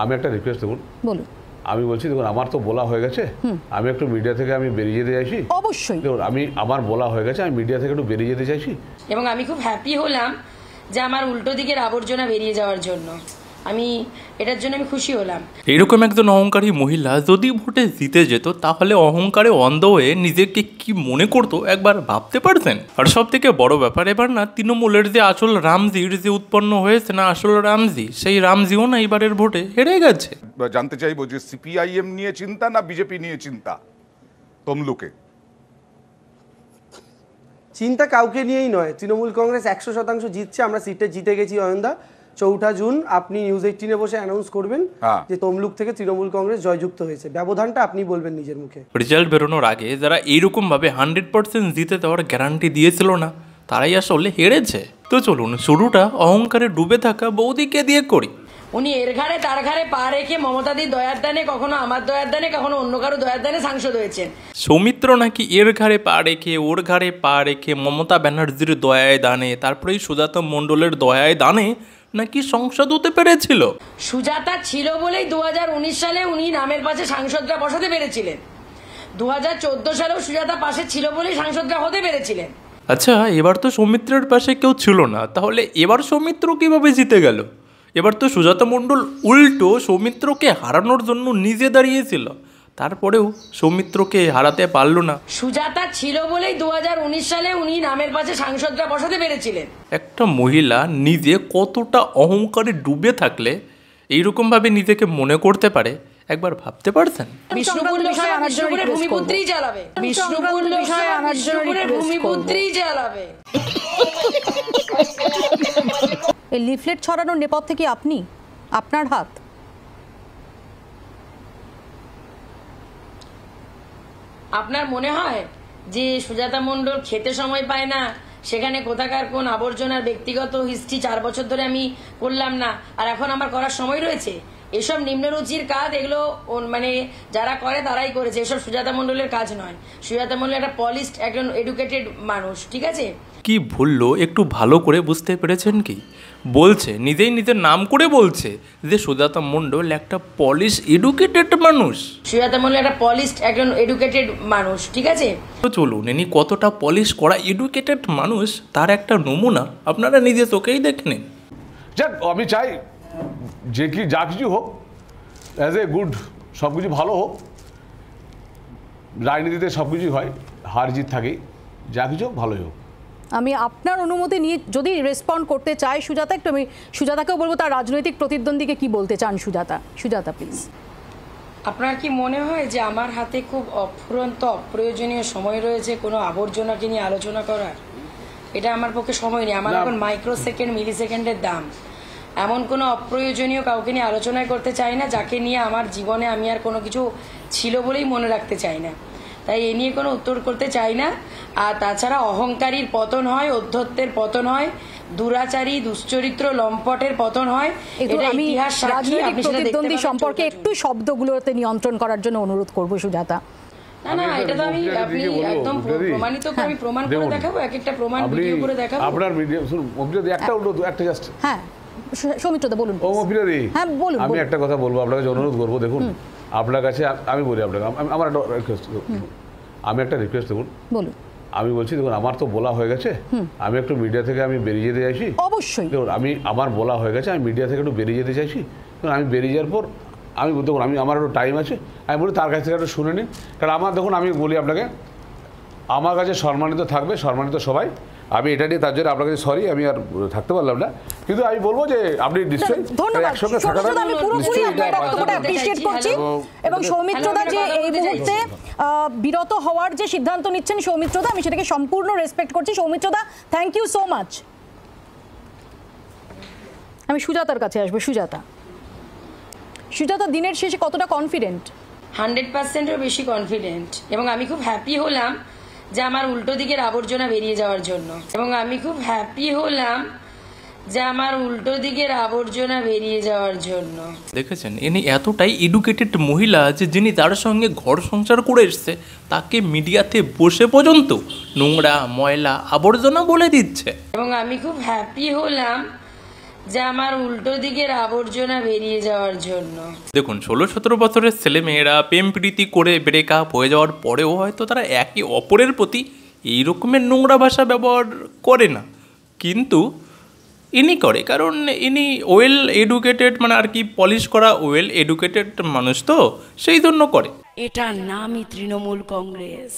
আমি একটা রিকোয়েস্ট দেখুন, বলুন। আমি বলছি দেখুন, আমার তো বলা হয়ে গেছে, আমি একটু মিডিয়া থেকে আমি বেরিয়ে যেতে চাইছি। অবশ্যই দেখুন, আমার বলা হয়ে গেছে, আমি মিডিয়া থেকে একটু বেরিয়ে যেতে চাইছি। এবং আমি খুব হ্যাপি হলাম যে আমার উল্টো দিকের আবর্জনা বেরিয়ে যাওয়ার জন্য। আমি এটার জন্য আমি খুশি হলাম। এরকম একজন অহংকারী মহিলা যদি ভোটে জিতে যেত তাহলে অহংকারে অন্ধ হয়ে নিজেকে কি মনে করতো একবার ভাবতে পারতেন? আর সব থেকে বড় ব্যাপার, এবার না তৃণমূলের যে আসল রামজির যে উৎপন্ন হয়েছে না আসল রামজি, সেই রামজিও না এবারের ভোটে হেরে গেছে। জানতে চাইবো যে সিপিআইএম নিয়ে চিন্তা না বিজেপি নিয়ে চিন্তা তমলুকে? চিন্তা কাউকে নিয়েই নয়। তৃণমূল কংগ্রেস 100% জিতছে, আমরা সিটে জিতে গেছি। অয়নদা 4 জুন আপনি নিউজ 18-এ বসে অ্যানাউন্স করবেন যে তমলুক থেকে তৃণমূল কংগ্রেস জয়যুক্ত হয়েছে। ব্যবধানটা আপনি বলবেন নিজের মুখে। রেজাল্ট বেরোনোর আগে যারা এইরকম ভাবে 100% জিতে দেওয়ার গ্যারান্টি দিয়েছিল না, তারাই আসলে হেরেছে। তো চলুন শুরুটা অহংকারে ডুবে থাকা বৌদিকে দিয়ে করি। উনি এর ঘাড়ে তার ঘাড়ে পা রেখে মমতাদির দয়ার দানে, কখনো আমার দয়ার দানে, কখনো অন্য কারো দয়ার দানে সাংসদ হয়েছেন। সৌমিত্র নাকি এর ঘাড়ে পা রেখে ওর ঘাড়ে পা রেখে মমতা ব্যানার্জির দয়ায় দানে, তারপরে সুজাতা মণ্ডলের দয়ায় দানে নাকি সংসদ হতে পেরেছিল। সুজাতা ছিল বলেই 2019 সালে উনি নামের পাশে সাংসদরা বসাতে পেরেছিলেন। 2014 সালেও সুজাতা পাশে ছিল বলেই সাংসদরা হতে পেরেছিলেন। আচ্ছা, এবার তো সৌমিত্রের পাশে কেউ ছিল না, তাহলে এবার সৌমিত্র কিভাবে জিতে গেল? এবার তো সুজাতা মণ্ডল উল্টো সৌমিত্রকে হারানোর জন্য নিজে দাঁড়িয়েছিল, তারপরেও সৌমিত্রকে হারাতে পারল না। সুজাতা ছিল বলেই 2019 সালে উনি নামের পাশে সাংসদরা বসাতে পেরেছিলেন। একটা মহিলা নিজে কতটা অহংকারে ডুবে থাকলে এইরকম ভাবে নিজেকে মনে করতে পারে একবার ভাবতে পারছেন? বিষ্ণুপুর বিষয়ে বিষ্ণুপুরের ভূমিপুত্রই চালাবে, বিষ্ণুপুর বিষয়ে বিষ্ণুপুরের ভূমিপুত্রই চালাবে। এই লিফলেট ছড়ানোর নেপথ্যে কি আপনি, আপনার হাত? আপনার মনে হয় যে সুজাতা মণ্ডল খেতে সময় পায় না, সেখানে কোথাকার কোন আবর্জনার ব্যক্তিগত হিস্ট্রি 4 বছর ধরে আমি করলাম না, আর এখন আমার করার সময় রয়েছে? এসব নিম্নরুচির কাজ, এগুলো মানে যারা করে তারাই করেছে, এসব সুজাতা মণ্ডলের কাজ নয়। সুজাতা মণ্ডল একটা পলিশড, একজন এডুকেটেড মানুষ, ঠিক আছে? কি ভুললো একটু ভালো করে বুঝতে পেরেছেন কি? বলছে নিজেই নিজের নাম করে বলছে যে সুজাতা মণ্ডল একটা পলিশ এডুকেটেড মানুষ। সুজাতা মণ্ডল একটা পলিশড, একজন এডুকেটেড মানুষ, ঠিক আছে? তো চলুন ইনি কতটা পলিশ করা এডুকেটেড মানুষ তার একটা নমুনা আপনারা নিজে চোখেই দেখে নিন। যাক, আমি চাই যে কি যা কিছু হোক, অ্যাজ এ গুড সব কিছু ভালো হোক। রাজনীতিতে সব কিছুই হয়, হার জিত থাকেই, যা কিছু ভালোই হোক। আমি আপনার অনুমতি নিয়ে যদি রেসপন্ড করতে চাই সুজাতা, একটু আমি সুজাতাকেও বলবো তার রাজনৈতিক প্রতিদ্বন্দ্বীকে কি বলতে চান। সুজাতা প্লিজ। আপনার কি মনে হয় যে আমার হাতে খুব অফুরন্ত অপ্রয়োজনীয় সময় রয়েছে কোনো আবর্জনাকে নিয়ে আলোচনা করার? এটা আমার পক্ষে সময় নেই। আমার এখন মাইক্রোসেকেন্ড, মিলিসেকেন্ডের দাম। এমন কোনো অপ্রয়োজনীয় কাউকে নিয়ে আলোচনা করতে চাই না যাকে নিয়ে আমার জীবনে আমি আর কোনো কিছু ছিল বলেই মনে রাখতে চাই না। তাই এ নিয়ে কোনো উত্তর করতে চাই না। আর তাছাড়া অহংকারীর পতন হয়, অধ্যত্বের পতন হয়, দুরাচারী, দুশ্চরিত্র, লম্পটের পতন হয়। এটা ইতিহাস সাক্ষী। আপনি সেটা দেখতে সম্পর্কে একটু শব্দগুলোতে নিয়ন্ত্রণ করার জন্য অনুরোধ করব সুজাতা। না না, এটা তো আমি আপনি একদম প্রমাণিত করে আমি প্রমাণ করে দেখাবো, এক একটা প্রমাণ ভিডিও করে দেখাবো। আপনার ভিডিও শুনুন, একটা অনুরোধ, একটা জাস্ট। হ্যাঁ সৌমিত্রদা বলুন। ও মফিলাদি, হ্যাঁ বলুন। আমি একটা কথা বলবো, আপনার কাছে অনুরোধ করবো। দেখুন, আপনার কাছে আমি বলি, আপনাকে আমার একটা রিকোয়েস্ট, আমি একটা রিকোয়েস্ট, দেখুন বলুন। আমি বলছি দেখুন, আমার তো বলা হয়ে গেছে, আমি একটু মিডিয়া থেকে আমি বেরিয়ে যেতে চাইছি। অবশ্যই দেখুন, আমার বলা হয়ে গেছে, আমি মিডিয়া থেকে একটু বেরিয়ে যেতে চাইছি। কারণ আমি বেরিয়ে যাওয়ার পর আমি বলতে পারবো, আমার একটু টাইম আছে, আমি বলি তার কাছ থেকে একটু শুনে নিন। কারণ আমার দেখুন, আমি বলি আপনাকে, আমার কাছে সম্মানিত থাকবে, সম্মানিত সবাই। আমি এটা নিয়ে তার জন্য আপনার কাছে সরি, আমি আর থাকতে পারলাম না। কিন্তু আমি বলবো যে আপনি নিশ্চয়ই একসঙ্গে থাকাটা এবং সৌমিত্রদা যে এই মুহূর্তে বিরত হওয়ার যে সিদ্ধান্ত নিচ্ছেন সৌমিত্রদা, আমি সেটাকে সম্পূর্ণ রেসপেক্ট করছি। সৌমিত্রদা, থ্যাংক ইউ সো মাচ। আমি সুজাতার কাছে আসবো। সুজাতা দিনের শেষে কতটা কনফিডেন্ট? 100%-এর বেশি কনফিডেন্ট। এবং আমি খুব হ্যাপি হলাম যে আমার উল্টো দিকের আবর্জনা বেরিয়ে যাওয়ার জন্য। এবং আমি খুব হ্যাপি হলাম যে আমার উল্টো দিকের আবর্জনা বেরিয়ে যাওয়ার জন্য। দেখেছেন, ইনি এতটাই এডুকেটেড মহিলা যে যিনি তার সঙ্গে ঘর সংসার করে এসছে তাকে মিডিয়াতে বসে পর্যন্ত নোংরা, ময়লা, আবর্জনা বলে দিচ্ছে। এবং আমি খুব হ্যাপি হলাম যে আমার উল্টো দিকের আবর্জনা বেরিয়ে যাওয়ার জন্য। দেখুন 16-17 বছরের ছেলে মেয়েরা প্রেম প্রীতি করে ব্রেকআপ হয়ে যাওয়ার পরেও হয়তো তারা একে অপরের প্রতি এই রকমের নোংরা ভাষা ব্যবহার করে না, কিন্তু ইনি করে, কারণ ইনি ওয়েল এডুকেটেড, মানে আর কি পলিশ করা ওয়েল এডুকেটেড মানুষ, তো সেই জন্য করে। এটার নামই তৃণমূল কংগ্রেস।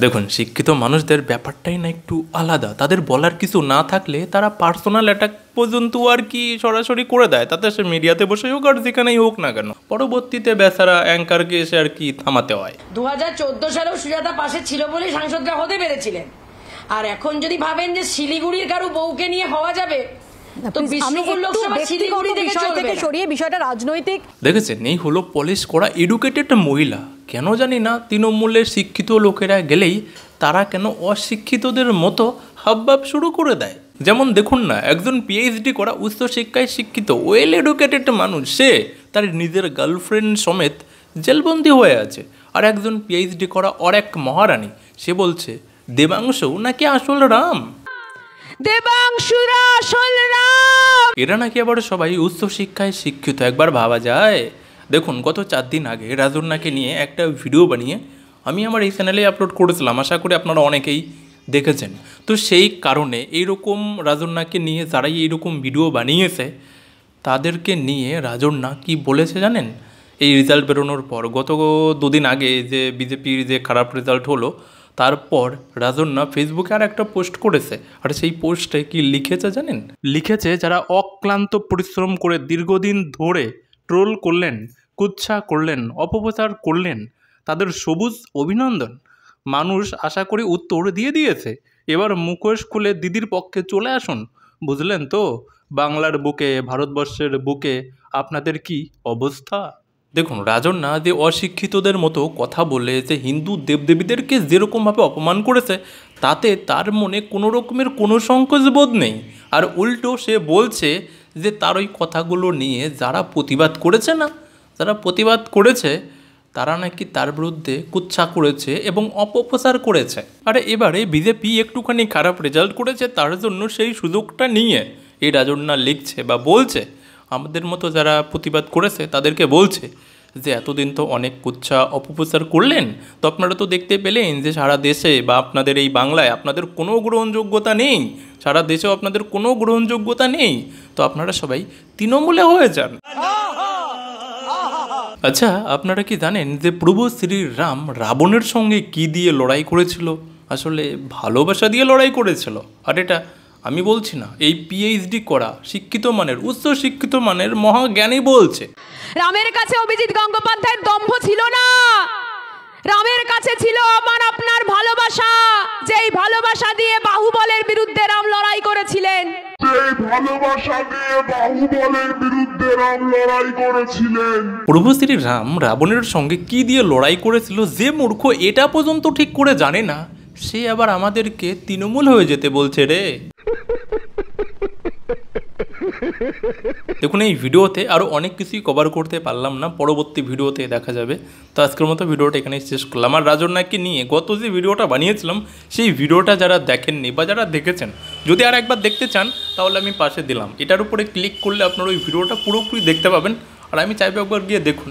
দেখুন শিক্ষিত মানুষদের ব্যাপারটাই না একটু আলাদা, তাদের বলার কিছু না থাকলে তারা পার্সোনাল অ্যাটাক পর্যন্ত আর কি সরাসরি করে দেয়, তাতে সে মিডিয়াতে বসে হোক আর যেখানেই হোক না কেন, পরবর্তীতে বেচারা অ্যাঙ্কারকে এসে আর কি থামাতে হয়। 2014 সালেও সুজাতা পাশে ছিল বলেই সাংসদরা হতে পেরেছিলেন। আর এখন যদি ভাবেন যে শিলিগুড়ির কারো বউকে নিয়ে হওয়া যাবে, তো বিষ্ণুপুর লোকসভা শিলিগুড়ি থেকে সরিয়ে বিষয়টা রাজনৈতিক। দেখেছেন, এই হলো পলিশ করা এডুকেটেড মহিলা। কেন জানি না তৃণমূলের শিক্ষিত লোকেরা গেলেই তারা কেন অশিক্ষিতদের মতো হাবভাব শুরু করে দেয়। যেমন দেখুন না, একজন পিএইচডি করা উচ্চশিক্ষায় শিক্ষিত ওয়েল এডুকেটেড মানুষ, সে তার নিজের গার্লফ্রেন্ড সমেত জেলবন্দি হয়ে আছে। আর একজন পিএইচডি করা আর এক মহারানী, সে বলছে দেবাংশু নাকি আসল রাম, দেবাংশুরা আসল রাম। এরা নাকি আবার সবাই উচ্চশিক্ষায় শিক্ষিত। একবার ভাবা যায়। দেখুন গত 4 দিন আগে রাজন্যাকে নিয়ে একটা ভিডিও বানিয়ে আমি আমার এই চ্যানেলে আপলোড করেছিলাম, আশা করি আপনারা অনেকেই দেখেছেন। তো সেই কারণে এইরকম রাজন্যাকে নিয়ে যারাই এইরকম ভিডিও বানিয়েছে তাদেরকে নিয়ে রাজন্যা কি বলেছে জানেন? এই রেজাল্ট বেরোনোর পর, গত 2 দিন আগে যে বিজেপির যে খারাপ রেজাল্ট হলো, তারপর রাজন্যা ফেসবুকে আর একটা পোস্ট করেছে। আর সেই পোস্টে কি লিখেছে জানেন? লিখেছে, যারা অক্লান্ত পরিশ্রম করে দীর্ঘদিন ধরে ট্রোল করলেন, কুৎসা করলেন, অপপ্রচার করলেন, তাদের সবুজ অভিনন্দন। মানুষ আশা করি উত্তর দিয়ে দিয়েছে। এবার মুখোশ খুলে দিদির পক্ষে চলে আসুন। বুঝলেন তো বাংলার বুকে, ভারতবর্ষের বুকে আপনাদের কি অবস্থা। দেখুন রাজন্যা যে অশিক্ষিতদের মতো কথা বলে যে হিন্দু দেবদেবীদেরকে যেরকমভাবে অপমান করেছে, তাতে তার মনে কোনো রকমের কোনো সংকোচ বোধ নেই। আর উল্টো সে বলছে যে তার ওই কথাগুলো নিয়ে যারা প্রতিবাদ করেছে না, যারা প্রতিবাদ করেছে তারা নাকি তার বিরুদ্ধে কুৎসা করেছে এবং অপপ্রচার করেছে। আর এবারে বিজেপি একটুখানি খারাপ রেজাল্ট করেছে, তার জন্য সেই সুযোগটা নিয়ে এই রাজন্যা লিখছে বা বলছে, আমাদের মতো যারা প্রতিবাদ করেছে তাদেরকে বলছে যে এতদিন তো অনেক কুৎসা অপপ্রচার করলেন, তো আপনারা তো দেখতে পেলেন যে সারা দেশে বা আপনাদের এই বাংলায় আপনাদের কোনো গ্রহণযোগ্যতা নেই, সারা দেশেও আপনাদের কোনো গ্রহণযোগ্যতা নেই, তো আপনারা সবাই তৃণমূলে হয়ে যান। আচ্ছা আপনারা কি জানেন যে প্রভু শ্রীরাম রাবণের সঙ্গে কি দিয়ে লড়াই করেছিল? আসলে ভালোবাসা দিয়ে লড়াই করেছিল। আর এটা আমি বলছি না, এই পিএইচডি করা শিক্ষিত মানের, উচ্চ শিক্ষিত মানের মহাজ্ঞানী বলছে। রামের কাছে অভিজিৎ গঙ্গোপাধ্যায়ের দম্ভ ছিল না, রামের কাছে ছিল আমার আপনার ভালোবাসা, যেই ভালোবাসা দিয়ে বাহুবলের বিরুদ্ধে রাম লড়াই করেছিলেন। প্রভু শ্রী রাম রাবণের সঙ্গে কি দিয়ে লড়াই করেছিল, যে মূর্খ এটা পর্যন্ত ঠিক করে জানে না, সে আবার আমাদেরকে তৃণমূল হয়ে যেতে বলছে রে। দেখুন এই ভিডিওতে আরও অনেক কিছুই কভার করতে পারলাম না, পরবর্তী ভিডিওতে দেখা যাবে। তো আজকের মতো ভিডিওটা এখানেই শেষ করলাম। আর রাজন্যাকে নিয়ে গত যে ভিডিওটা বানিয়েছিলাম, সেই ভিডিওটা যারা দেখেননি বা যারা দেখেছেন, যদি আর একবার দেখতে চান তাহলে আমি পাশে দিলাম, এটার উপরে ক্লিক করলে আপনারা ওই ভিডিওটা পুরোপুরি দেখতে পাবেন। আর আমি চাইবো একবার গিয়ে দেখুন।